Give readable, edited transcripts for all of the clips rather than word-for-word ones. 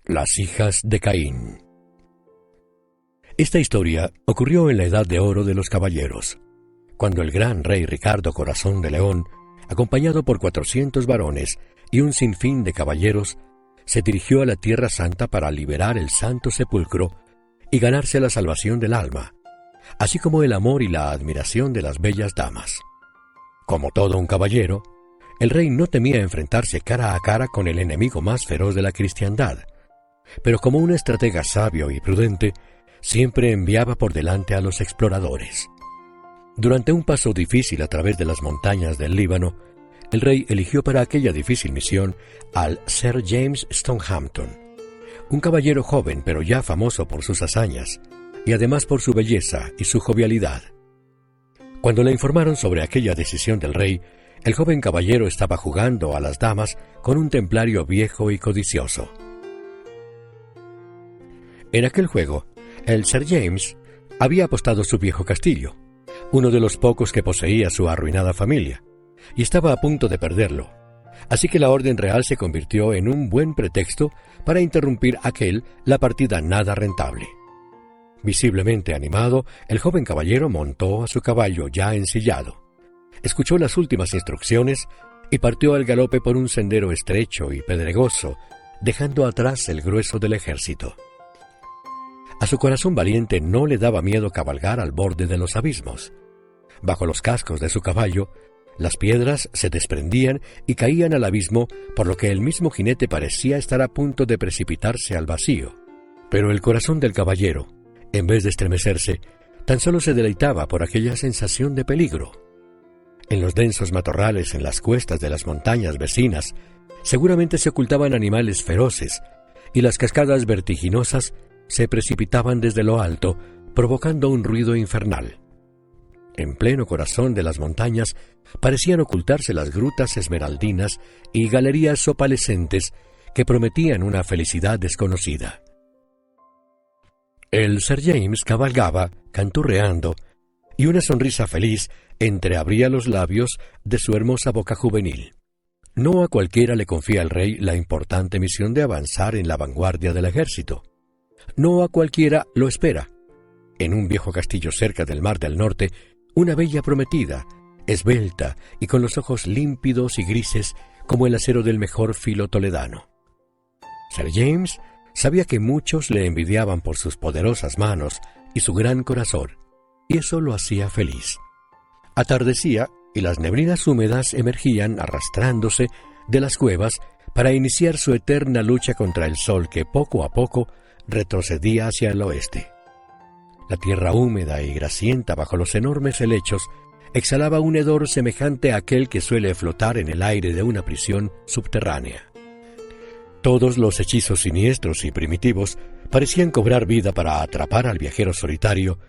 Las hijas de Caín. Esta historia ocurrió en la Edad de Oro de los Caballeros, cuando el gran rey Ricardo Corazón de León, acompañado por 400 varones y un sinfín de caballeros, se dirigió a la Tierra Santa para liberar el Santo Sepulcro y ganarse la salvación del alma, así como el amor y la admiración de las bellas damas. Como todo un caballero, el rey no temía enfrentarse cara a cara con el enemigo más feroz de la cristiandad, pero como un estratega sabio y prudente, siempre enviaba por delante a los exploradores. Durante un paso difícil a través de las montañas del Líbano, el rey eligió para aquella difícil misión al Sir James Stonehampton, un caballero joven pero ya famoso por sus hazañas, y además por su belleza y su jovialidad. Cuando le informaron sobre aquella decisión del rey, el joven caballero estaba jugando a las damas con un templario viejo y codicioso. En aquel juego, el Sir James había apostado su viejo castillo, uno de los pocos que poseía su arruinada familia, y estaba a punto de perderlo. Así que la orden real se convirtió en un buen pretexto para interrumpir la partida nada rentable. Visiblemente animado, el joven caballero montó a su caballo ya ensillado, escuchó las últimas instrucciones y partió al galope por un sendero estrecho y pedregoso, dejando atrás el grueso del ejército. A su corazón valiente no le daba miedo cabalgar al borde de los abismos. Bajo los cascos de su caballo, las piedras se desprendían y caían al abismo, por lo que el mismo jinete parecía estar a punto de precipitarse al vacío. Pero el corazón del caballero, en vez de estremecerse, tan solo se deleitaba por aquella sensación de peligro. En los densos matorrales en las cuestas de las montañas vecinas, seguramente se ocultaban animales feroces, y las cascadas vertiginosas se precipitaban desde lo alto, provocando un ruido infernal. En pleno corazón de las montañas parecían ocultarse las grutas esmeraldinas y galerías opalescentes que prometían una felicidad desconocida. El Sir James cabalgaba, canturreando, y una sonrisa feliz entreabría los labios de su hermosa boca juvenil. No a cualquiera le confía el rey la importante misión de avanzar en la vanguardia del ejército. No a cualquiera lo espera. En un viejo castillo cerca del Mar del Norte, una bella prometida, esbelta y con los ojos límpidos y grises como el acero del mejor filo toledano. Sir James sabía que muchos le envidiaban por sus poderosas manos y su gran corazón, y eso lo hacía feliz. Atardecía y las neblinas húmedas emergían arrastrándose de las cuevas para iniciar su eterna lucha contra el sol que poco a poco retrocedía hacia el oeste. La tierra húmeda y grasienta bajo los enormes helechos exhalaba un hedor semejante a aquel que suele flotar en el aire de una prisión subterránea. Todos los hechizos siniestros y primitivos parecían cobrar vida para atrapar al viajero solitario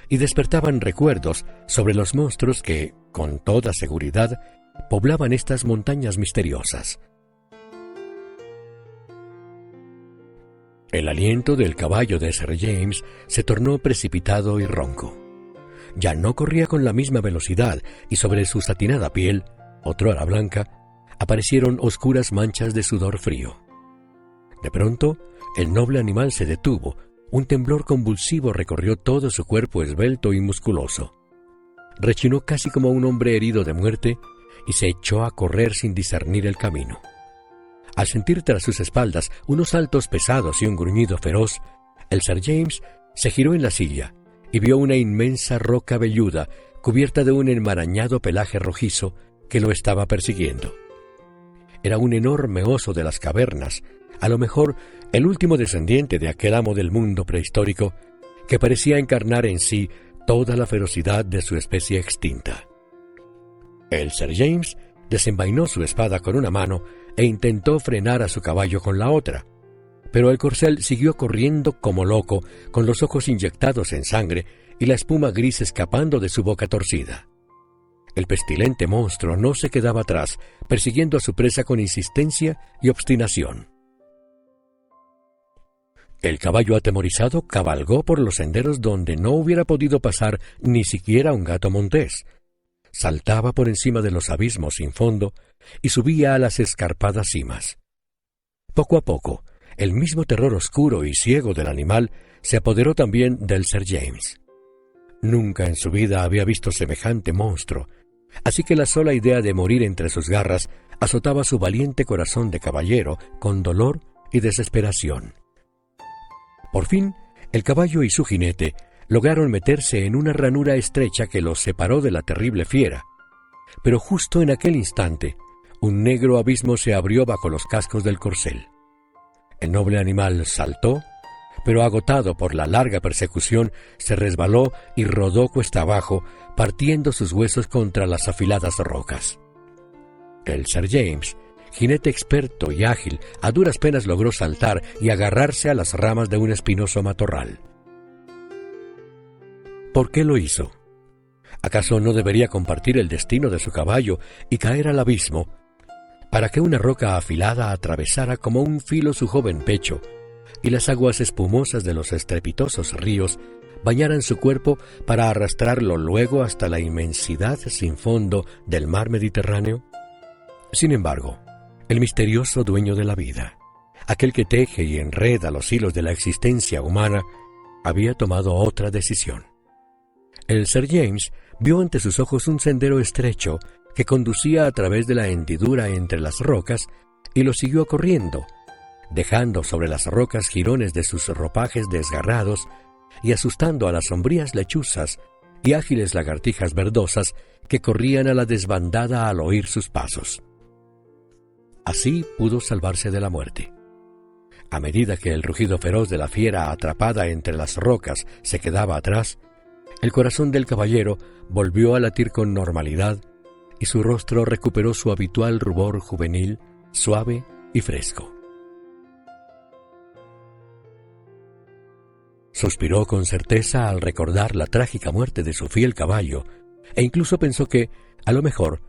y despertaban recuerdos sobre los monstruos que, con toda seguridad, poblaban estas montañas misteriosas. El aliento del caballo de Sir James se tornó precipitado y ronco. Ya no corría con la misma velocidad y sobre su satinada piel, otrora blanca, aparecieron oscuras manchas de sudor frío. De pronto, el noble animal se detuvo, un temblor convulsivo recorrió todo su cuerpo esbelto y musculoso. Rechinó casi como un hombre herido de muerte y se echó a correr sin discernir el camino. Al sentir tras sus espaldas unos saltos pesados y un gruñido feroz, el Sir James se giró en la silla y vio una inmensa roca velluda cubierta de un enmarañado pelaje rojizo que lo estaba persiguiendo. Era un enorme oso de las cavernas, a lo mejor el último descendiente de aquel amo del mundo prehistórico que parecía encarnar en sí toda la ferocidad de su especie extinta. El Sir James desenvainó su espada con una mano e intentó frenar a su caballo con la otra, pero el corcel siguió corriendo como loco, con los ojos inyectados en sangre y la espuma gris escapando de su boca torcida. El pestilente monstruo no se quedaba atrás, persiguiendo a su presa con insistencia y obstinación. El caballo atemorizado cabalgó por los senderos donde no hubiera podido pasar ni siquiera un gato montés. Saltaba por encima de los abismos sin fondo y subía a las escarpadas cimas. Poco a poco, el mismo terror oscuro y ciego del animal se apoderó también del Sir James. Nunca en su vida había visto semejante monstruo, así que la sola idea de morir entre sus garras azotaba su valiente corazón de caballero con dolor y desesperación. Por fin, el caballo y su jinete lograron meterse en una ranura estrecha que los separó de la terrible fiera, pero justo en aquel instante, un negro abismo se abrió bajo los cascos del corcel. El noble animal saltó, pero agotado por la larga persecución, se resbaló y rodó cuesta abajo, partiendo sus huesos contra las afiladas rocas. El Sir James, jinete experto y ágil, a duras penas logró saltar y agarrarse a las ramas de un espinoso matorral. ¿Por qué lo hizo? ¿Acaso no debería compartir el destino de su caballo y caer al abismo, para que una roca afilada atravesara como un filo su joven pecho, y las aguas espumosas de los estrepitosos ríos bañaran su cuerpo para arrastrarlo luego hasta la inmensidad sin fondo del mar Mediterráneo? Sin embargo, el misterioso dueño de la vida, aquel que teje y enreda los hilos de la existencia humana, había tomado otra decisión. El Sir James vio ante sus ojos un sendero estrecho que conducía a través de la hendidura entre las rocas y lo siguió corriendo, dejando sobre las rocas jirones de sus ropajes desgarrados y asustando a las sombrías lechuzas y ágiles lagartijas verdosas que corrían a la desbandada al oír sus pasos. Así pudo salvarse de la muerte. A medida que el rugido feroz de la fiera atrapada entre las rocas se quedaba atrás, el corazón del caballero volvió a latir con normalidad y su rostro recuperó su habitual rubor juvenil, suave y fresco. Suspiró con certeza al recordar la trágica muerte de su fiel caballo, e incluso pensó que, a lo mejor,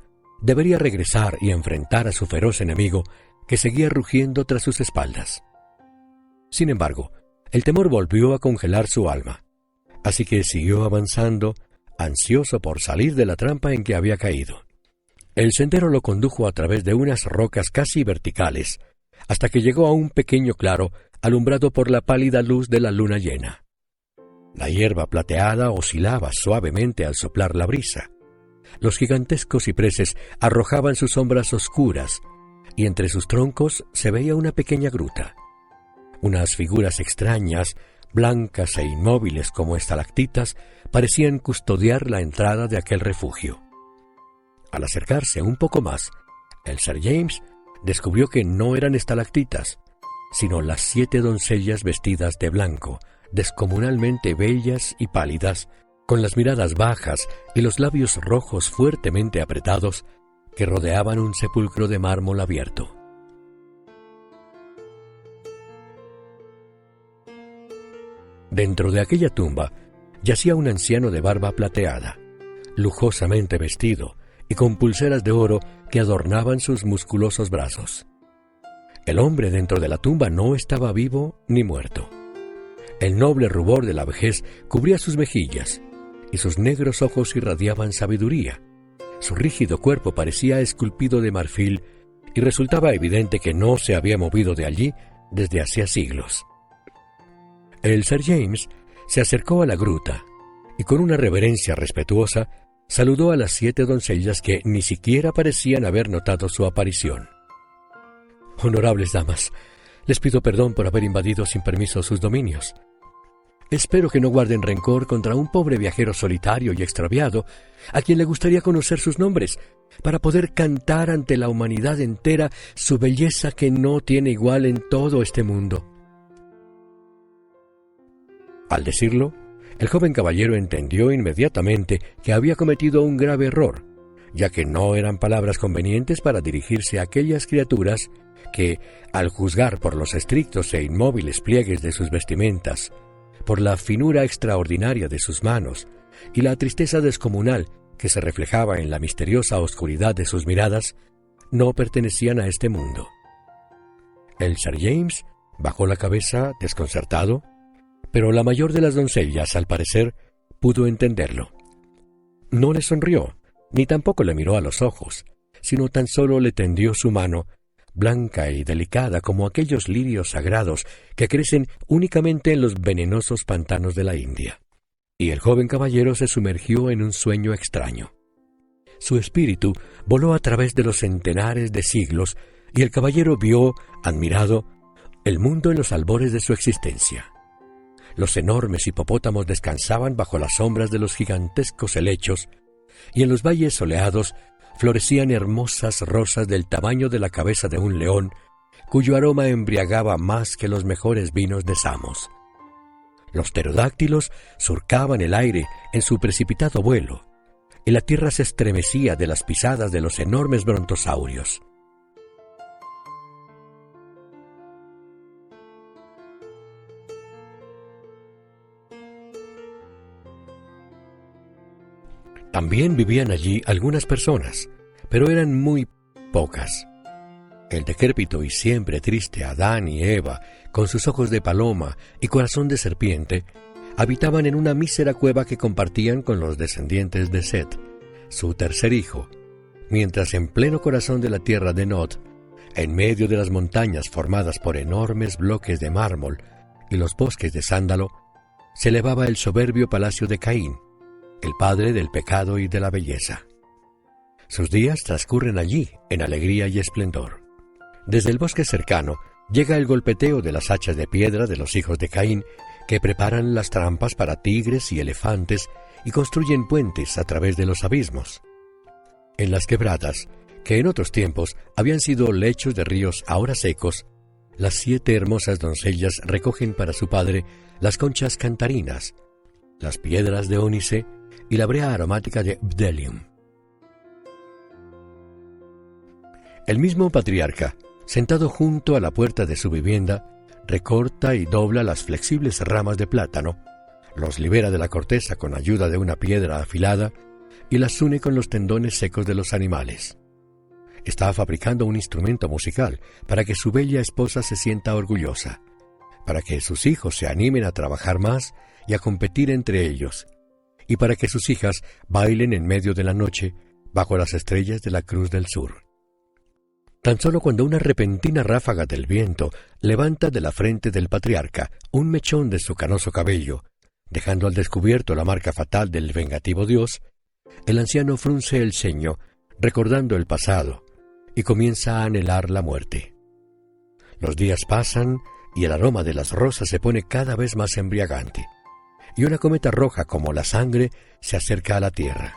debería regresar y enfrentar a su feroz enemigo que seguía rugiendo tras sus espaldas. Sin embargo, el temor volvió a congelar su alma, así que siguió avanzando, ansioso por salir de la trampa en que había caído. El sendero lo condujo a través de unas rocas casi verticales, hasta que llegó a un pequeño claro alumbrado por la pálida luz de la luna llena. La hierba plateada oscilaba suavemente al soplar la brisa. Los gigantescos cipreses arrojaban sus sombras oscuras, y entre sus troncos se veía una pequeña gruta. Unas figuras extrañas, blancas e inmóviles como estalactitas, parecían custodiar la entrada de aquel refugio. Al acercarse un poco más, el Sir James descubrió que no eran estalactitas, sino las 7 doncellas vestidas de blanco, descomunalmente bellas y pálidas, con las miradas bajas y los labios rojos fuertemente apretados, que rodeaban un sepulcro de mármol abierto. Dentro de aquella tumba yacía un anciano de barba plateada, lujosamente vestido y con pulseras de oro que adornaban sus musculosos brazos. El hombre dentro de la tumba no estaba vivo ni muerto. El noble rubor de la vejez cubría sus mejillas, y sus negros ojos irradiaban sabiduría. Su rígido cuerpo parecía esculpido de marfil, y resultaba evidente que no se había movido de allí desde hacía siglos. El Sir James se acercó a la gruta, y con una reverencia respetuosa, saludó a las 7 doncellas que ni siquiera parecían haber notado su aparición. «Honorables damas, les pido perdón por haber invadido sin permiso sus dominios. Espero que no guarden rencor contra un pobre viajero solitario y extraviado, a quien le gustaría conocer sus nombres, para poder cantar ante la humanidad entera su belleza que no tiene igual en todo este mundo». Al decirlo, el joven caballero entendió inmediatamente que había cometido un grave error, ya que no eran palabras convenientes para dirigirse a aquellas criaturas que, al juzgar por los estrictos e inmóviles pliegues de sus vestimentas, por la finura extraordinaria de sus manos y la tristeza descomunal que se reflejaba en la misteriosa oscuridad de sus miradas, no pertenecían a este mundo. El Sir James bajó la cabeza desconcertado, pero la mayor de las doncellas, al parecer, pudo entenderlo. No le sonrió, ni tampoco le miró a los ojos, sino tan solo le tendió su mano blanca y delicada como aquellos lirios sagrados que crecen únicamente en los venenosos pantanos de la India. Y el joven caballero se sumergió en un sueño extraño. Su espíritu voló a través de los centenares de siglos y el caballero vio, admirado, el mundo en los albores de su existencia. Los enormes hipopótamos descansaban bajo las sombras de los gigantescos helechos, y en los valles soleados florecían hermosas rosas del tamaño de la cabeza de un león, cuyo aroma embriagaba más que los mejores vinos de Samos. Los pterodáctilos surcaban el aire en su precipitado vuelo, y la tierra se estremecía de las pisadas de los enormes brontosaurios. También vivían allí algunas personas, pero eran muy pocas. El decrépito y siempre triste Adán y Eva, con sus ojos de paloma y corazón de serpiente, habitaban en una mísera cueva que compartían con los descendientes de Set, su tercer hijo, mientras en pleno corazón de la tierra de Nod, en medio de las montañas formadas por enormes bloques de mármol y los bosques de sándalo, se elevaba el soberbio palacio de Caín, el padre del pecado y de la belleza. Sus días transcurren allí, en alegría y esplendor. Desde el bosque cercano llega el golpeteo de las hachas de piedra de los hijos de Caín, que preparan las trampas para tigres y elefantes y construyen puentes a través de los abismos. En las quebradas, que en otros tiempos habían sido lechos de ríos ahora secos, las 7 hermosas doncellas recogen para su padre las conchas cantarinas, las piedras de ónice y la brea aromática de bdellium. El mismo patriarca, sentado junto a la puerta de su vivienda, recorta y dobla las flexibles ramas de plátano, los libera de la corteza con ayuda de una piedra afilada y las une con los tendones secos de los animales. Está fabricando un instrumento musical para que su bella esposa se sienta orgullosa, para que sus hijos se animen a trabajar más y a competir entre ellos, y para que sus hijas bailen en medio de la noche bajo las estrellas de la Cruz del Sur. Tan solo cuando una repentina ráfaga del viento levanta de la frente del patriarca un mechón de su canoso cabello, dejando al descubierto la marca fatal del vengativo dios, el anciano frunce el ceño, recordando el pasado, y comienza a anhelar la muerte. Los días pasan y el aroma de las rosas se pone cada vez más embriagante, y una cometa roja como la sangre se acerca a la tierra.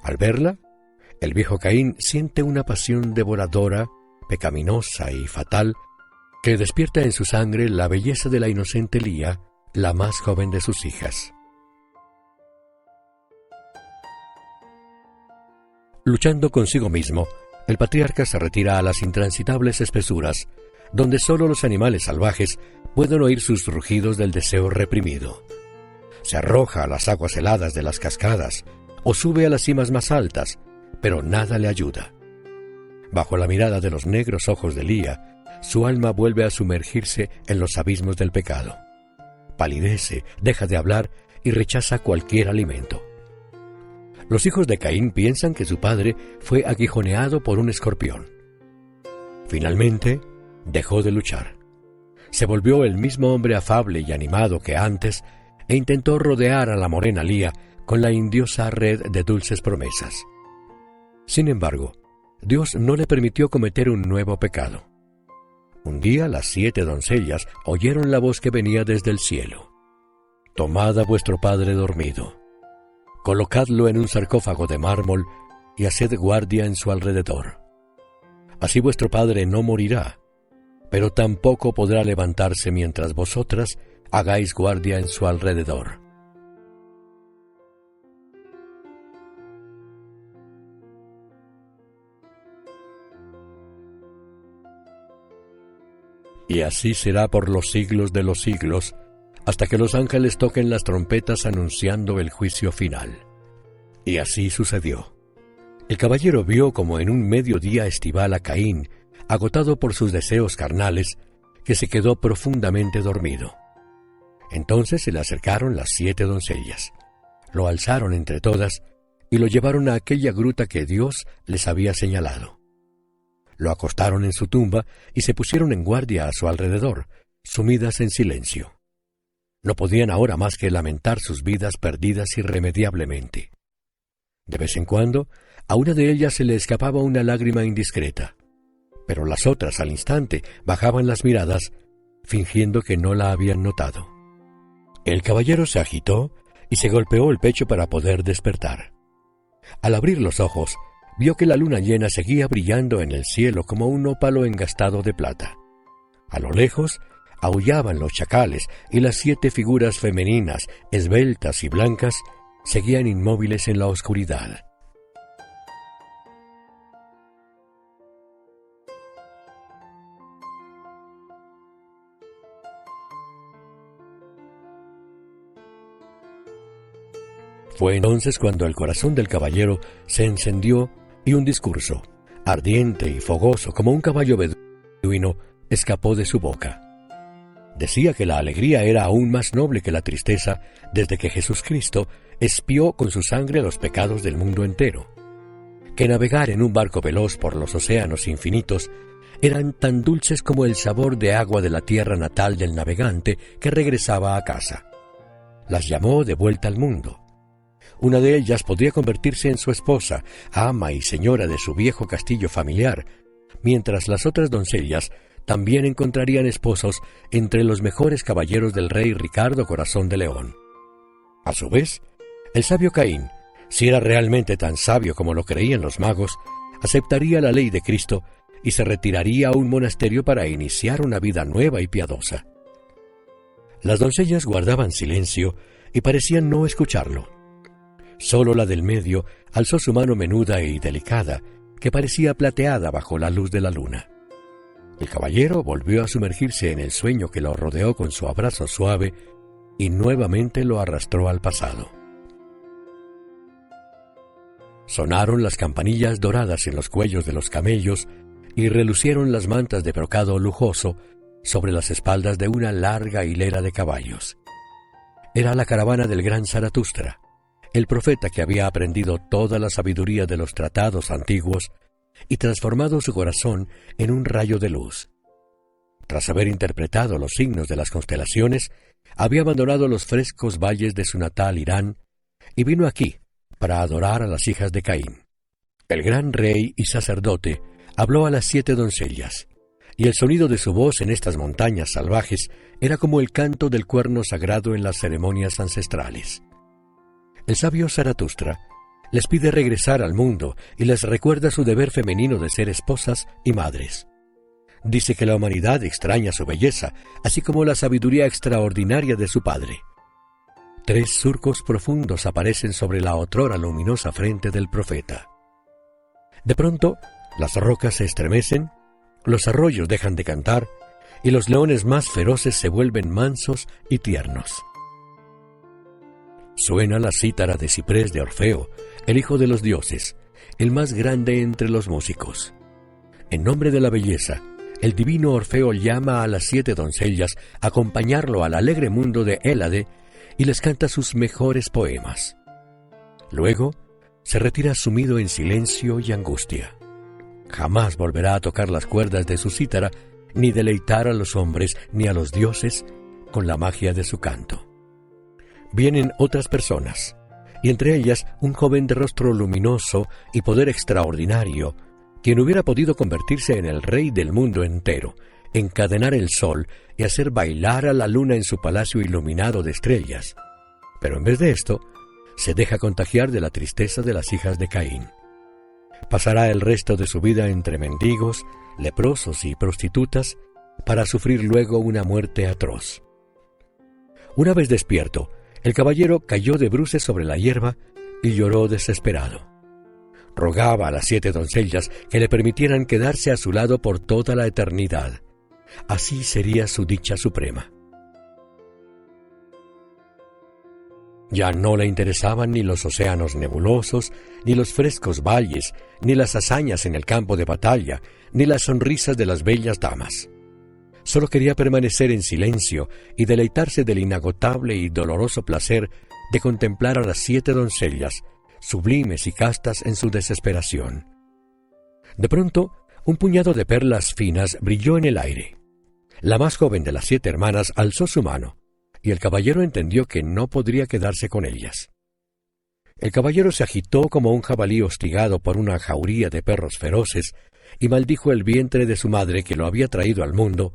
Al verla, el viejo Caín siente una pasión devoradora, pecaminosa y fatal, que despierta en su sangre la belleza de la inocente Lía, la más joven de sus hijas. Luchando consigo mismo, el patriarca se retira a las intransitables espesuras, donde sólo los animales salvajes pueden oír sus rugidos del deseo reprimido. Se arroja a las aguas heladas de las cascadas o sube a las cimas más altas, pero nada le ayuda. Bajo la mirada de los negros ojos de Lía, su alma vuelve a sumergirse en los abismos del pecado. Palidece, deja de hablar y rechaza cualquier alimento. Los hijos de Caín piensan que su padre fue aguijoneado por un escorpión. Finalmente, dejó de luchar. Se volvió el mismo hombre afable y animado que antes e intentó rodear a la morena Lía con la indiosa red de dulces promesas. Sin embargo, Dios no le permitió cometer un nuevo pecado. Un día las 7 doncellas oyeron la voz que venía desde el cielo. «Tomad a vuestro padre dormido, colocadlo en un sarcófago de mármol y haced guardia en su alrededor. Así vuestro padre no morirá, pero tampoco podrá levantarse mientras vosotras hagáis guardia en su alrededor». Y así será por los siglos de los siglos, hasta que los ángeles toquen las trompetas anunciando el juicio final. Y así sucedió. El caballero vio como en un mediodía estival a Caín, agotado por sus deseos carnales, que se quedó profundamente dormido. Entonces se le acercaron las 7 doncellas, lo alzaron entre todas y lo llevaron a aquella gruta que Dios les había señalado. Lo acostaron en su tumba y se pusieron en guardia a su alrededor, sumidas en silencio. No podían ahora más que lamentar sus vidas perdidas irremediablemente. De vez en cuando, a una de ellas se le escapaba una lágrima indiscreta, pero las otras al instante bajaban las miradas, fingiendo que no la habían notado. El caballero se agitó y se golpeó el pecho para poder despertar. Al abrir los ojos, vio que la luna llena seguía brillando en el cielo como un ópalo engastado de plata. A lo lejos, aullaban los chacales y las 7 figuras femeninas, esbeltas y blancas, seguían inmóviles en la oscuridad. Fue entonces cuando el corazón del caballero se encendió y un discurso, ardiente y fogoso como un caballo beduino, escapó de su boca. Decía que la alegría era aún más noble que la tristeza desde que Jesucristo expió con su sangre los pecados del mundo entero, que navegar en un barco veloz por los océanos infinitos eran tan dulces como el sabor de agua de la tierra natal del navegante que regresaba a casa. Las llamó de vuelta al mundo. Una de ellas podría convertirse en su esposa, ama y señora de su viejo castillo familiar, mientras las otras doncellas también encontrarían esposos entre los mejores caballeros del rey Ricardo Corazón de León. A su vez, el sabio Caín, si era realmente tan sabio como lo creían los magos, aceptaría la ley de Cristo y se retiraría a un monasterio para iniciar una vida nueva y piadosa. Las doncellas guardaban silencio y parecían no escucharlo. Solo la del medio alzó su mano menuda y delicada, que parecía plateada bajo la luz de la luna. El caballero volvió a sumergirse en el sueño que lo rodeó con su abrazo suave y nuevamente lo arrastró al pasado. Sonaron las campanillas doradas en los cuellos de los camellos y relucieron las mantas de brocado lujoso sobre las espaldas de una larga hilera de caballos. Era la caravana del gran Zaratustra, el profeta que había aprendido toda la sabiduría de los tratados antiguos y transformado su corazón en un rayo de luz. Tras haber interpretado los signos de las constelaciones, había abandonado los frescos valles de su natal Irán y vino aquí para adorar a las hijas de Caín. El gran rey y sacerdote habló a las 7 doncellas, y el sonido de su voz en estas montañas salvajes era como el canto del cuerno sagrado en las ceremonias ancestrales. El sabio Zaratustra les pide regresar al mundo y les recuerda su deber femenino de ser esposas y madres. Dice que la humanidad extraña su belleza, así como la sabiduría extraordinaria de su padre. 3 surcos profundos aparecen sobre la otrora luminosa frente del profeta. De pronto, las rocas se estremecen, los arroyos dejan de cantar, y los leones más feroces se vuelven mansos y tiernos. Suena la cítara de ciprés de Orfeo, el hijo de los dioses, el más grande entre los músicos. En nombre de la belleza, el divino Orfeo llama a las 7 doncellas a acompañarlo al alegre mundo de Hélade y les canta sus mejores poemas. Luego, se retira sumido en silencio y angustia. Jamás volverá a tocar las cuerdas de su cítara, ni deleitar a los hombres ni a los dioses con la magia de su canto. Vienen otras personas, y entre ellas un joven de rostro luminoso y poder extraordinario, quien hubiera podido convertirse en el rey del mundo entero, encadenar el sol y hacer bailar a la luna en su palacio iluminado de estrellas. Pero en vez de esto, se deja contagiar de la tristeza de las hijas de Caín. Pasará el resto de su vida entre mendigos, leprosos y prostitutas, para sufrir luego una muerte atroz. Una vez despierto, el caballero cayó de bruces sobre la hierba y lloró desesperado. Rogaba a las 7 doncellas que le permitieran quedarse a su lado por toda la eternidad. Así sería su dicha suprema. Ya no le interesaban ni los océanos nebulosos, ni los frescos valles, ni las hazañas en el campo de batalla, ni las sonrisas de las bellas damas. Solo quería permanecer en silencio y deleitarse del inagotable y doloroso placer de contemplar a las 7 doncellas, sublimes y castas en su desesperación. De pronto, Un puñado de perlas finas brilló en el aire. La más joven de las 7 hermanas alzó su mano, y el caballero entendió que no podría quedarse con ellas. El caballero se agitó como un jabalí hostigado por una jauría de perros feroces, y maldijo el vientre de su madre que lo había traído al mundo,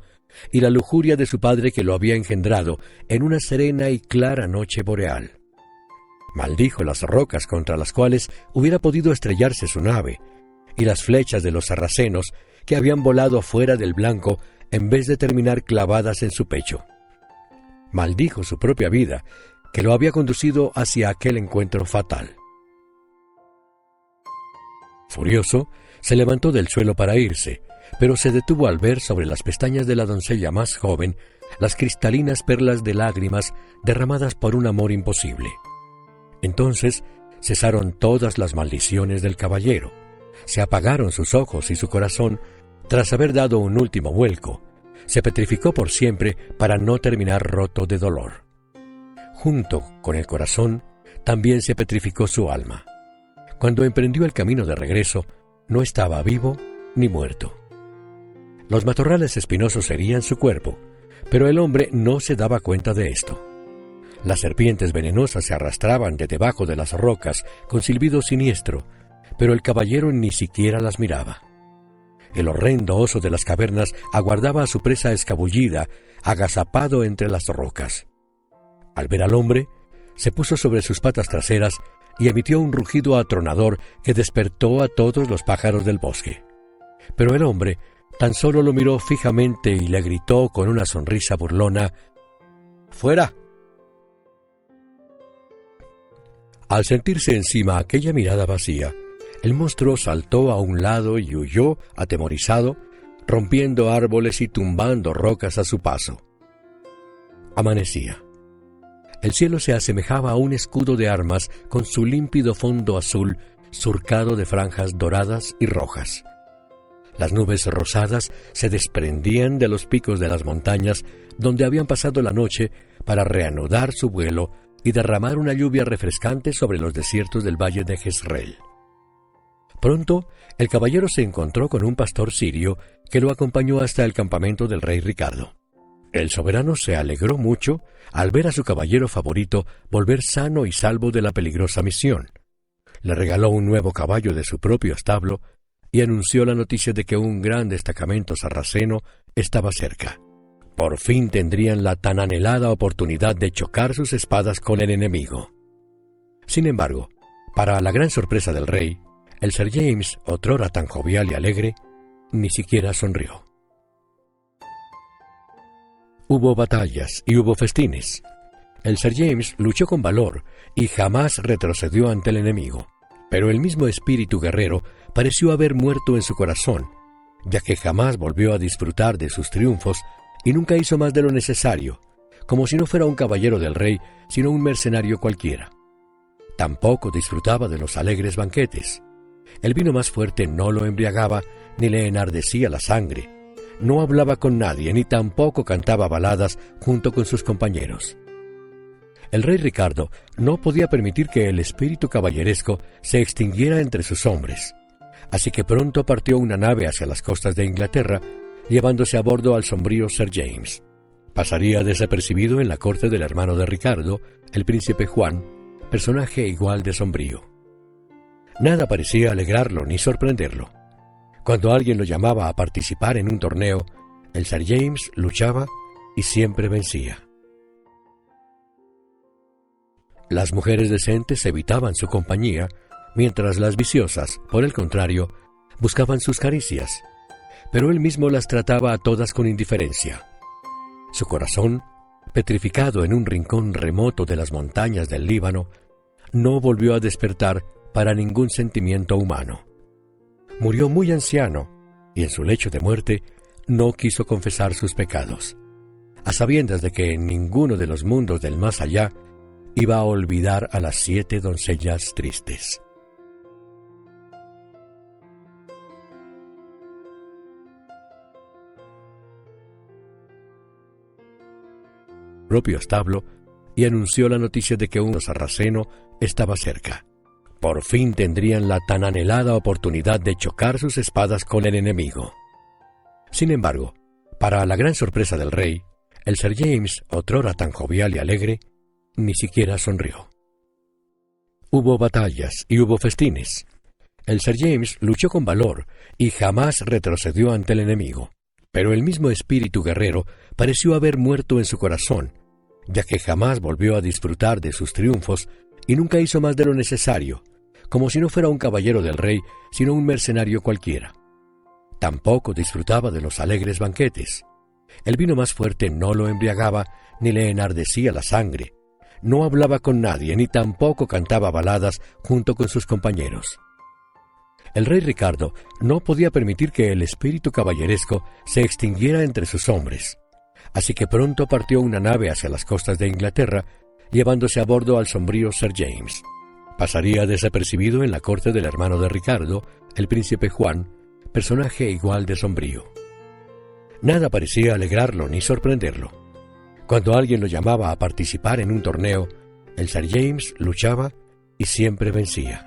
y la lujuria de su padre que lo había engendrado en una serena y clara noche boreal. Maldijo las rocas contra las cuales hubiera podido estrellarse su nave, y las flechas de los sarracenos que habían volado fuera del blanco en vez de terminar clavadas en su pecho. Maldijo su propia vida, que lo había conducido hacia aquel encuentro fatal. Furioso, se levantó del suelo para irse, pero se detuvo al ver sobre las pestañas de la doncella más joven las cristalinas perlas de lágrimas derramadas por un amor imposible. Entonces cesaron todas las maldiciones del caballero, se apagaron sus ojos y su corazón, tras haber dado un último vuelco, se petrificó por siempre para no terminar roto de dolor. Junto con el corazón, también se petrificó su alma. Cuando emprendió el camino de regreso, no estaba vivo ni muerto. Los matorrales espinosos herían su cuerpo, pero el hombre no se daba cuenta de esto. Las serpientes venenosas se arrastraban de debajo de las rocas con silbido siniestro, pero el caballero ni siquiera las miraba. El horrendo oso de las cavernas aguardaba a su presa escabullida, agazapado entre las rocas. Al ver al hombre, se puso sobre sus patas traseras y emitió un rugido atronador que despertó a todos los pájaros del bosque. Pero el hombre tan solo lo miró fijamente y le gritó con una sonrisa burlona: «¡Fuera!». Al sentirse encima aquella mirada vacía, el monstruo saltó a un lado y huyó, atemorizado, rompiendo árboles y tumbando rocas a su paso. Amanecía. El cielo se asemejaba a un escudo de armas con su límpido fondo azul surcado de franjas doradas y rojas. Las nubes rosadas se desprendían de los picos de las montañas donde habían pasado la noche para reanudar su vuelo y derramar una lluvia refrescante sobre los desiertos del valle de Jezreel. Pronto, el caballero se encontró con un pastor sirio que lo acompañó hasta el campamento del rey Ricardo. El soberano se alegró mucho al ver a su caballero favorito volver sano y salvo de la peligrosa misión. Le regaló un nuevo caballo de su propio establo y anunció la noticia de que un gran destacamento sarraceno estaba cerca. Por fin tendrían la tan anhelada oportunidad de chocar sus espadas con el enemigo. Sin embargo, para la gran sorpresa del rey, el Sir James, otrora tan jovial y alegre, ni siquiera sonrió. Hubo batallas y hubo festines. El Sir James luchó con valor y jamás retrocedió ante el enemigo, pero el mismo espíritu guerrero pareció haber muerto en su corazón, ya que jamás volvió a disfrutar de sus triunfos y nunca hizo más de lo necesario, como si no fuera un caballero del rey, sino un mercenario cualquiera. Tampoco disfrutaba de los alegres banquetes. El vino más fuerte no lo embriagaba ni le enardecía la sangre. No hablaba con nadie, ni tampoco cantaba baladas junto con sus compañeros. El rey Ricardo no podía permitir que el espíritu caballeresco se extinguiera entre sus hombres, así que pronto partió una nave hacia las costas de Inglaterra, llevándose a bordo al sombrío Sir James. Pasaría desapercibido en la corte del hermano de Ricardo, el príncipe Juan, personaje igual de sombrío. Nada parecía alegrarlo ni sorprenderlo. Cuando alguien lo llamaba a participar en un torneo, el Sir James luchaba y siempre vencía. Las mujeres decentes evitaban su compañía, mientras las viciosas, por el contrario, buscaban sus caricias, pero él mismo las trataba a todas con indiferencia. Su corazón, petrificado en un rincón remoto de las montañas del Líbano, no volvió a despertar para ningún sentimiento humano. Murió muy anciano, y en su lecho de muerte no quiso confesar sus pecados, a sabiendas de que en ninguno de los mundos del más allá iba a olvidar a las 7 doncellas tristes. Propio establo, y anunció la noticia de que un sarraceno estaba cerca. Por fin tendrían la tan anhelada oportunidad de chocar sus espadas con el enemigo. Sin embargo, para la gran sorpresa del rey, el Sir James, otrora tan jovial y alegre, ni siquiera sonrió. Hubo batallas y hubo festines. El Sir James luchó con valor y jamás retrocedió ante el enemigo, pero el mismo espíritu guerrero pareció haber muerto en su corazón, ya que jamás volvió a disfrutar de sus triunfos y nunca hizo más de lo necesario, como si no fuera un caballero del rey, sino un mercenario cualquiera. Tampoco disfrutaba de los alegres banquetes. El vino más fuerte no lo embriagaba ni le enardecía la sangre. No hablaba con nadie ni tampoco cantaba baladas junto con sus compañeros. El rey Ricardo no podía permitir que el espíritu caballeresco se extinguiera entre sus hombres, así que pronto partió una nave hacia las costas de Inglaterra, llevándose a bordo al sombrío Sir James. Pasaría desapercibido en la corte del hermano de Ricardo, el príncipe Juan, personaje igual de sombrío. Nada parecía alegrarlo ni sorprenderlo. Cuando alguien lo llamaba a participar en un torneo, el Sir James luchaba y siempre vencía.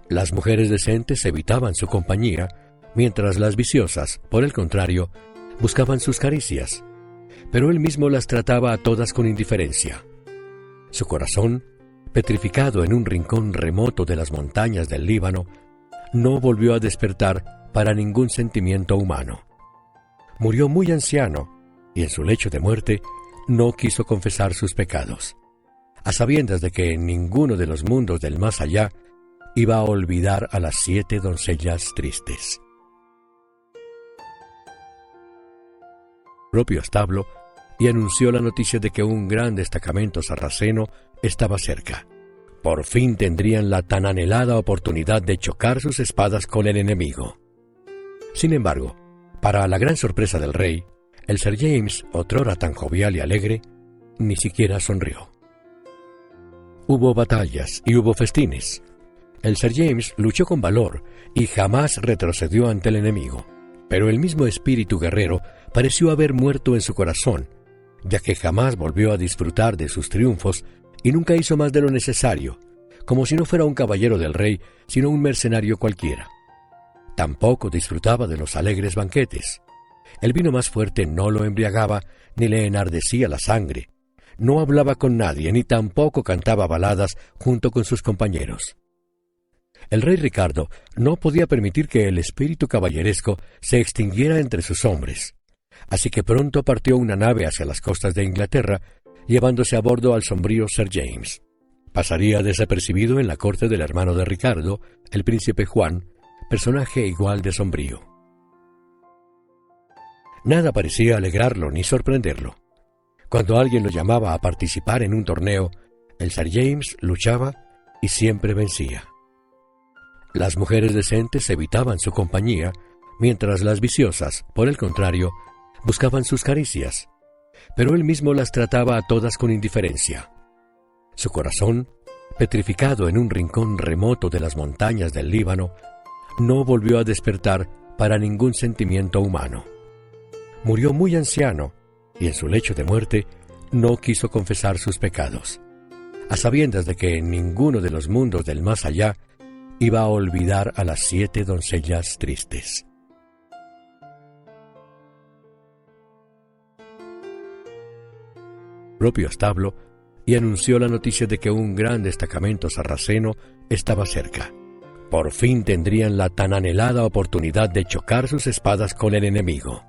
Las mujeres decentes evitaban su compañía, mientras las viciosas, por el contrario, buscaban sus caricias, pero él mismo las trataba a todas con indiferencia. Su corazón, petrificado en un rincón remoto de las montañas del Líbano, no volvió a despertar para ningún sentimiento humano. Murió muy anciano, y en su lecho de muerte no quiso confesar sus pecados, a sabiendas de que en ninguno de los mundos del más allá iba a olvidar a las 7 doncellas tristes. Propio establo, y anunció la noticia de que un gran destacamento sarraceno estaba cerca. Por fin tendrían la tan anhelada oportunidad de chocar sus espadas con el enemigo. Sin embargo, para la gran sorpresa del rey, el Sir James, otrora tan jovial y alegre, ni siquiera sonrió. Hubo batallas y hubo festines. El Sir James luchó con valor y jamás retrocedió ante el enemigo, pero el mismo espíritu guerrero pareció haber muerto en su corazón, ya que jamás volvió a disfrutar de sus triunfos y nunca hizo más de lo necesario, como si no fuera un caballero del rey, sino un mercenario cualquiera. Tampoco disfrutaba de los alegres banquetes. El vino más fuerte no lo embriagaba ni le enardecía la sangre. No hablaba con nadie ni tampoco cantaba baladas junto con sus compañeros. El rey Ricardo no podía permitir que el espíritu caballeresco se extinguiera entre sus hombres, así que pronto partió una nave hacia las costas de Inglaterra, llevándose a bordo al sombrío Sir James. Pasaría desapercibido en la corte del hermano de Ricardo, el príncipe Juan, personaje igual de sombrío. Nada parecía alegrarlo ni sorprenderlo. Cuando alguien lo llamaba a participar en un torneo, el Sir James luchaba y siempre vencía. Las mujeres decentes evitaban su compañía, mientras las viciosas, por el contrario, buscaban sus caricias, pero él mismo las trataba a todas con indiferencia. Su corazón, petrificado en un rincón remoto de las montañas del Líbano, no volvió a despertar para ningún sentimiento humano. Murió muy anciano, y en su lecho de muerte no quiso confesar sus pecados, a sabiendas de que en ninguno de los mundos del más allá iba a olvidar a las 7 doncellas tristes. Propio establo, y anunció la noticia de que un gran destacamento sarraceno estaba cerca. Por fin tendrían la tan anhelada oportunidad de chocar sus espadas con el enemigo.